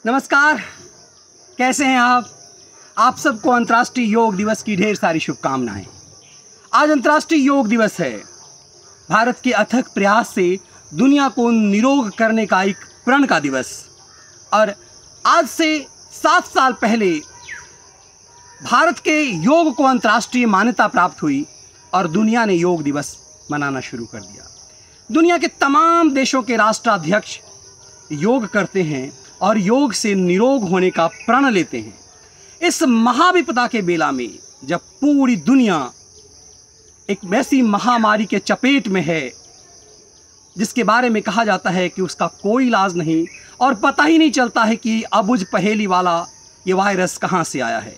नमस्कार, कैसे हैं आप सबको अंतर्राष्ट्रीय योग दिवस की ढेर सारी शुभकामनाएं। आज अंतर्राष्ट्रीय योग दिवस है। भारत के अथक प्रयास से दुनिया को निरोग करने का एक प्रण का दिवस। और आज से 7 साल पहले भारत के योग को अंतर्राष्ट्रीय मान्यता प्राप्त हुई और दुनिया ने योग दिवस मनाना शुरू कर दिया। दुनिया के तमाम देशों के राष्ट्राध्यक्ष योग करते हैं और योग से निरोग होने का प्रण लेते हैं। इस महाविपदा के बेला में जब पूरी दुनिया एक वैसी महामारी के चपेट में है जिसके बारे में कहा जाता है कि उसका कोई इलाज नहीं और पता ही नहीं चलता है कि अबुझ पहेली वाला ये वायरस कहाँ से आया है,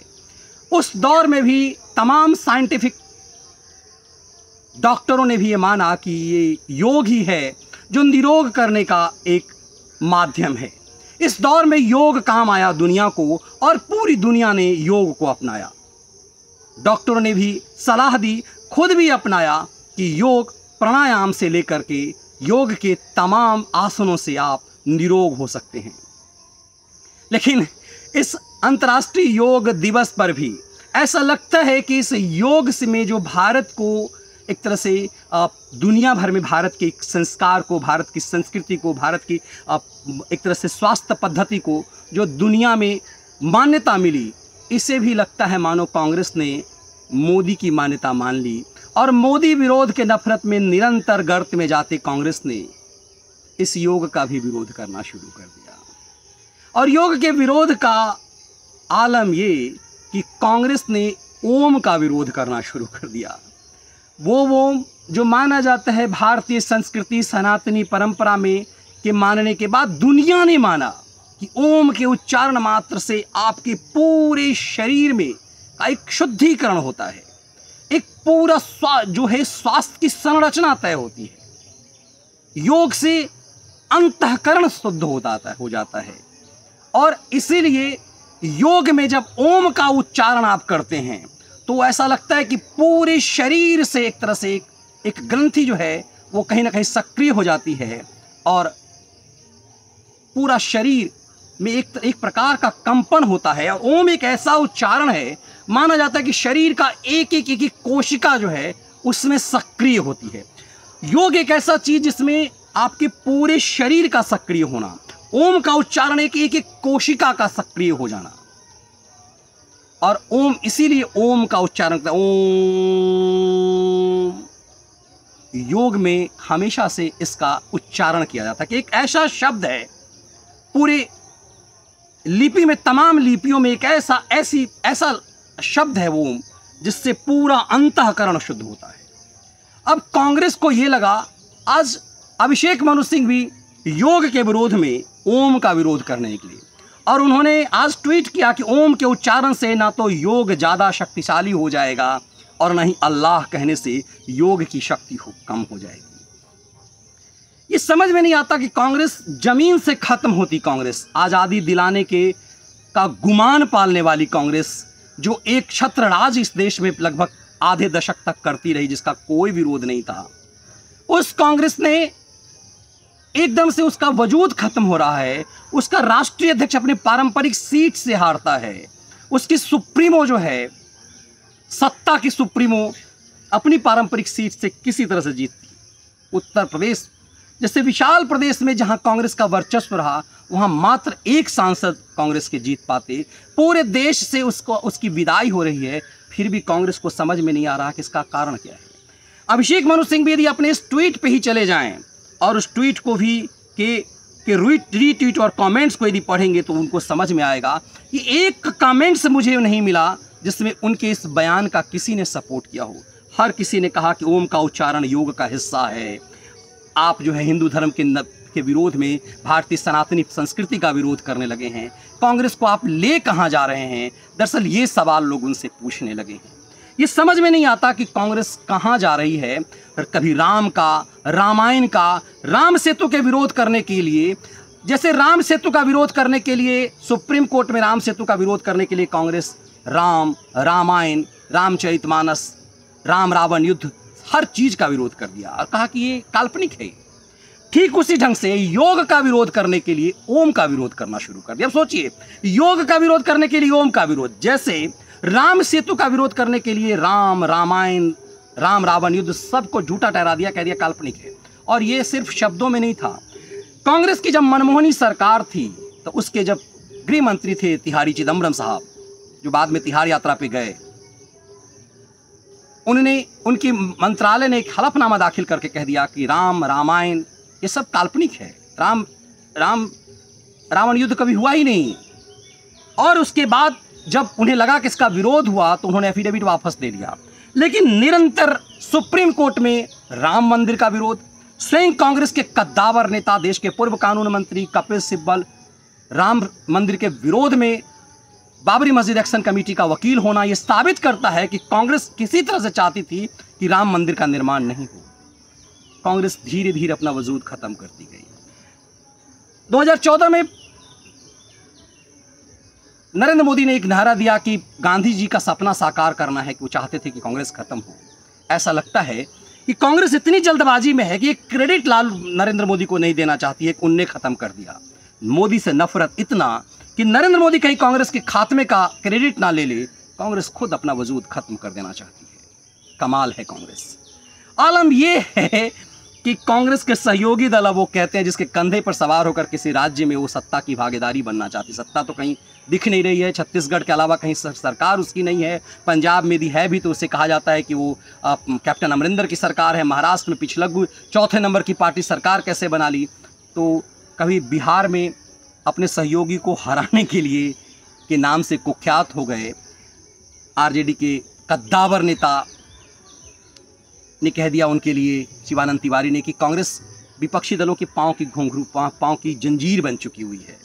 उस दौर में भी तमाम साइंटिफिक डॉक्टरों ने भी ये माना कि ये योग ही है जो निरोग करने का एक माध्यम है। इस दौर में योग काम आया दुनिया को और पूरी दुनिया ने योग को अपनाया। डॉक्टरों ने भी सलाह दी, खुद भी अपनाया कि योग प्राणायाम से लेकर के योग के तमाम आसनों से आप निरोग हो सकते हैं। लेकिन इस अंतर्राष्ट्रीय योग दिवस पर भी ऐसा लगता है कि इस योग से में जो भारत को एक तरह से दुनिया भर में भारत के संस्कार को, भारत की संस्कृति को, भारत की एक तरह से स्वास्थ्य पद्धति को जो दुनिया में मान्यता मिली, इसे भी लगता है मानो कांग्रेस ने मोदी की मान्यता मान ली और मोदी विरोध के नफरत में निरंतर गर्त में जाते कांग्रेस ने इस योग का भी विरोध करना शुरू कर दिया। और योग के विरोध का आलम ये कि कांग्रेस ने ओम का विरोध करना शुरू कर दिया। वो ओम जो माना जाता है भारतीय संस्कृति सनातनी परंपरा में के मानने के बाद दुनिया ने माना कि ओम के उच्चारण मात्र से आपके पूरे शरीर में का एक शुद्धिकरण होता है, एक पूरा जो है स्वास्थ्य की संरचना तय होती है। योग से अंतःकरण शुद्ध हो जाता है। और इसीलिए योग में जब ओम का उच्चारण आप करते हैं तो ऐसा लगता है कि पूरे शरीर से एक तरह से एक ग्रंथि जो है वो कहीं ना कहीं सक्रिय हो जाती है और पूरा शरीर में एक प्रकार का कंपन होता है। और ओम एक ऐसा उच्चारण है, माना जाता है कि शरीर का एक कोशिका जो है उसमें सक्रिय होती है। योग एक ऐसा चीज जिसमें आपके पूरे शरीर का सक्रिय होना, ओम का उच्चारण एक कोशिका का सक्रिय हो जाना। और ओम इसीलिए ओम का उच्चारण करता है। ओम योग में हमेशा से इसका उच्चारण किया जाता है कि एक ऐसा शब्द है पूरे लिपि में, तमाम लिपियों में एक ऐसा शब्द है ओम जिससे पूरा अंतःकरण शुद्ध होता है। अब कांग्रेस को यह लगा, आज अभिषेक मनु सिंह भी योग के विरोध में ओम का विरोध करने के लिए, और उन्होंने आज ट्वीट किया कि ओम के उच्चारण से ना तो योग ज़्यादा शक्तिशाली हो जाएगा और ना ही अल्लाह कहने से योग की शक्ति कम हो जाएगी। ये समझ में नहीं आता कि कांग्रेस जमीन से खत्म होती कांग्रेस, आज़ादी दिलाने का गुमान पालने वाली कांग्रेस, जो एक छत्र राज इस देश में लगभग आधे दशक तक करती रही, जिसका कोई विरोध नहीं था, उस कांग्रेस ने एकदम से उसका वजूद खत्म हो रहा है। उसका राष्ट्रीय अध्यक्ष अपने पारंपरिक सीट से हारता है। उसकी सुप्रीमो जो है, सत्ता की सुप्रीमो, अपनी पारंपरिक सीट से किसी तरह से जीतती। उत्तर प्रदेश जैसे विशाल प्रदेश में जहां कांग्रेस का वर्चस्व रहा, वहां मात्र एक सांसद कांग्रेस के जीत पाते। पूरे देश से उसकी विदाई हो रही है, फिर भी कांग्रेस को समझ में नहीं आ रहा कि इसका कारण क्या है। अभिषेक मनु सिंह भी यदि अपने इस ट्वीट पे ही चले जाएं और उस ट्वीट को भी के रीट्वीट और कमेंट्स को यदि पढ़ेंगे तो उनको समझ में आएगा कि एक कमेंट्स मुझे नहीं मिला जिसमें उनके इस बयान का किसी ने सपोर्ट किया हो। हर किसी ने कहा कि ओम का उच्चारण योग का हिस्सा है। आप जो है हिंदू धर्म के विरोध में भारतीय सनातनी संस्कृति का विरोध करने लगे हैं। कांग्रेस को आप ले कहाँ जा रहे हैं? दरअसल ये सवाल लोग उनसे पूछने लगे हैं। ये समझ में नहीं आता कि कांग्रेस कहाँ जा रही है। कभी राम का, रामायण का, राम सेतु के विरोध करने के लिए, जैसे राम सेतु का विरोध करने के लिए सुप्रीम कोर्ट में राम सेतु का विरोध करने के लिए कांग्रेस रामायण, रामचरितमानस, राम रावण युद्ध, हर चीज़ का विरोध कर दिया और कहा कि ये काल्पनिक है। ठीक उसी ढंग से योग का विरोध करने के लिए ओम का विरोध करना शुरू कर दिया। अब सोचिए, योग का विरोध करने के लिए ओम का विरोध, जैसे राम सेतु का विरोध करने के लिए राम, रामायण, राम रावण युद्ध सबको झूठा ठहरा दिया, कह दिया काल्पनिक है। और ये सिर्फ शब्दों में नहीं था। कांग्रेस की जब मनमोहनी सरकार थी तो उसके जब गृह मंत्री थे तिहारी चिदम्बरम साहब, जो बाद में तिहाड़ यात्रा पे गए, उनकी मंत्रालय ने एक हलफनामा दाखिल करके कह दिया कि राम, रामायण ये सब काल्पनिक है, रावण युद्ध कभी हुआ ही नहीं। और उसके बाद जब उन्हें लगा कि इसका विरोध हुआ तो उन्होंने एफिडेविट वापस ले लिया। लेकिन निरंतर सुप्रीम कोर्ट में राम मंदिर का विरोध, स्वयं कांग्रेस के कद्दावर नेता, देश के पूर्व कानून मंत्री कपिल सिब्बल राम मंदिर के विरोध में बाबरी मस्जिद एक्शन कमेटी का वकील होना, यह साबित करता है कि कांग्रेस किसी तरह से चाहती थी कि राम मंदिर का निर्माण नहीं हो। कांग्रेस धीरे धीरे अपना वजूद खत्म करती गई। 2014 में नरेंद्र मोदी ने एक नारा दिया कि गांधी जी का सपना साकार करना है, कि वो चाहते थे कि कांग्रेस खत्म हो। ऐसा लगता है कि कांग्रेस इतनी जल्दबाजी में है कि एक क्रेडिट लाल नरेंद्र मोदी को नहीं देना चाहती है, उनने खत्म कर दिया। मोदी से नफरत इतना कि नरेंद्र मोदी कहीं कांग्रेस के खात्मे का क्रेडिट ना ले ले, कांग्रेस खुद अपना वजूद खत्म कर देना चाहती है। कमाल है कांग्रेस। आलम यह है कि कांग्रेस के सहयोगी दल, वो कहते हैं जिसके कंधे पर सवार होकर किसी राज्य में वो सत्ता की भागीदारी बनना चाहती। सत्ता तो कहीं दिख नहीं रही है, छत्तीसगढ़ के अलावा कहीं सरकार उसकी नहीं है। पंजाब में भी है भी तो उसे कहा जाता है कि वो कैप्टन अमरिंदर की सरकार है। महाराष्ट्र में पिछलग्गू चौथे नंबर की पार्टी सरकार कैसे बना ली। तो कभी बिहार में अपने सहयोगी को हराने के लिए के नाम से कुख्यात हो गए आरजेडी के कद्दावर नेता ने कह दिया उनके लिए, शिवानंद तिवारी ने, कि कांग्रेस विपक्षी दलों के पांव की घुंघरू, पांव की जंजीर बन चुकी हुई है।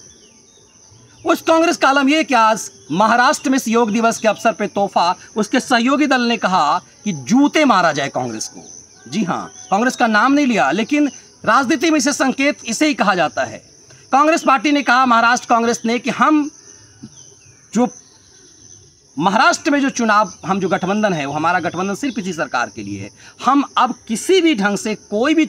उस कांग्रेस का आलम यह कि आज महाराष्ट्र में योग दिवस के अवसर पर तोहफा उसके सहयोगी दल ने कहा कि जूते मारा जाए कांग्रेस को। जी हाँ, कांग्रेस का नाम नहीं लिया, लेकिन राजनीति में इसे संकेत इसे ही कहा जाता है। कांग्रेस पार्टी ने कहा, महाराष्ट्र कांग्रेस ने, कि हम जो महाराष्ट्र में जो चुनाव, हम जो गठबंधन है वो हमारा गठबंधन सिर्फ इसी सरकार के लिए है। हम अब किसी भी ढंग से कोई भी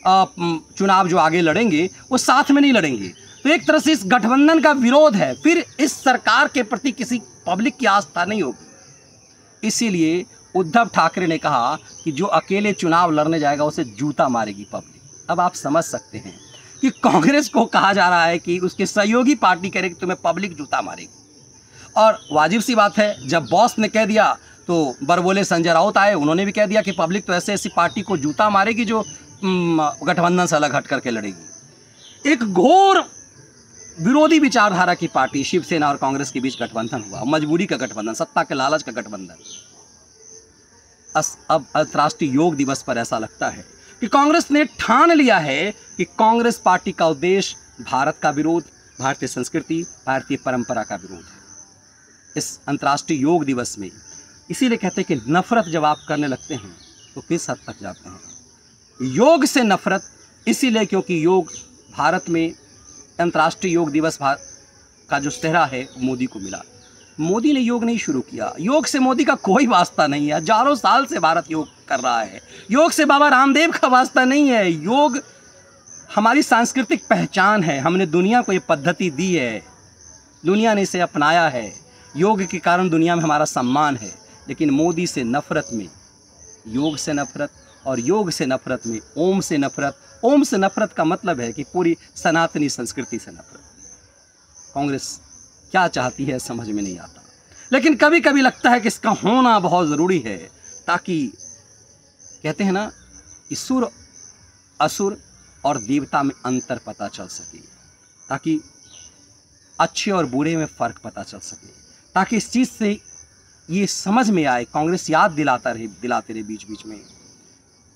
चुनाव जो आगे लड़ेंगे वो साथ में नहीं लड़ेंगे। तो एक तरह से इस गठबंधन का विरोध है, फिर इस सरकार के प्रति किसी पब्लिक की आस्था नहीं होगी। इसीलिए उद्धव ठाकरे ने कहा कि जो अकेले चुनाव लड़ने जाएगा उसे जूता मारेगी पब्लिक। अब आप समझ सकते हैं कि कांग्रेस को कहा जा रहा है कि उसके सहयोगी पार्टी कह रही कि तुम्हें पब्लिक जूता मारेगी। और वाजिब सी बात है, जब बॉस ने कह दिया तो बरबोले संजय राउत आए, उन्होंने भी कह दिया कि पब्लिक तो ऐसे ऐसी पार्टी को जूता मारेगी जो गठबंधन से अलग हट करके लड़ेगी। एक घोर विरोधी विचारधारा की पार्टी शिवसेना और कांग्रेस के बीच गठबंधन हुआ, मजबूरी का गठबंधन, सत्ता के लालच का गठबंधन। अब अंतर्राष्ट्रीय योग दिवस पर ऐसा लगता है कि कांग्रेस ने ठान लिया है कि कांग्रेस पार्टी का उद्देश्य भारत का विरोध, भारतीय संस्कृति, भारतीय परंपरा का विरोध है इस अंतर्राष्ट्रीय योग दिवस में। इसीलिए कहते हैं कि नफरत जब आप करने लगते हैं तो किस हद तक जाते हैं। योग से नफरत इसीलिए क्योंकि योग भारत में अंतर्राष्ट्रीय योग दिवस का जो सेहरा है मोदी को मिला। मोदी ने योग नहीं शुरू किया, योग से मोदी का कोई वास्ता नहीं है। हजारों साल से भारत योग कर रहा है। योग से बाबा रामदेव का वास्ता नहीं है। योग हमारी सांस्कृतिक पहचान है, हमने दुनिया को ये पद्धति दी है, दुनिया ने इसे अपनाया है। योग के कारण दुनिया में हमारा सम्मान है। लेकिन मोदी से नफरत में योग से नफरत, और योग से नफरत में ओम से नफरत। ओम से नफरत का मतलब है कि पूरी सनातनी संस्कृति से नफरत। कांग्रेस क्या चाहती है समझ में नहीं आता, लेकिन कभी कभी लगता है कि इसका होना बहुत ज़रूरी है, ताकि कहते हैं ना कि सुर, असुर और देवता में अंतर पता चल सके, ताकि अच्छे और बुरे में फ़र्क पता चल सके, ताकि इस चीज़ से ये समझ में आए। कांग्रेस याद दिलाते रहे बीच बीच में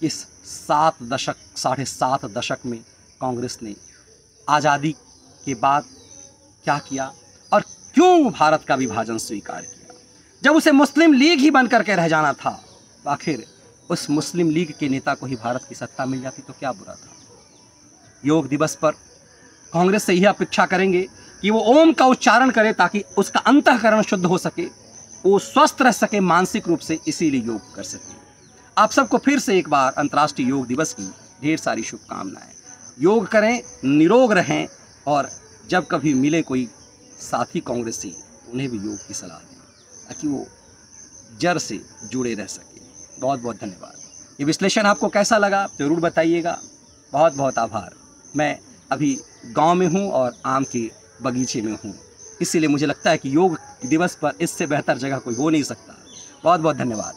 कि 7.5 दशक में कांग्रेस ने आज़ादी के बाद क्या किया और क्यों भारत का विभाजन स्वीकार किया। जब उसे मुस्लिम लीग ही बनकर के रह जाना था तो आखिर उस मुस्लिम लीग के नेता को ही भारत की सत्ता मिल जाती तो क्या बुरा था। योग दिवस पर कांग्रेस से यह अपेक्षा करेंगे कि वो ओम का उच्चारण करे ताकि उसका अंतःकरण शुद्ध हो सके, वो स्वस्थ रह सके मानसिक रूप से, इसीलिए योग कर सके। आप सबको फिर से एक बार अंतर्राष्ट्रीय योग दिवस की ढेर सारी शुभकामनाएं। योग करें, निरोग रहें और जब कभी मिले कोई साथी कांग्रेसी उन्हें भी योग की सलाह दें ताकि वो जड़ से जुड़े रह सके। बहुत बहुत धन्यवाद। ये विश्लेषण आपको कैसा लगा ज़रूर बताइएगा। बहुत बहुत आभार। मैं अभी गांव में हूं और आम के बगीचे में हूं, इसीलिए मुझे लगता है कि योग दिवस पर इससे बेहतर जगह कोई हो नहीं सकता। बहुत बहुत धन्यवाद।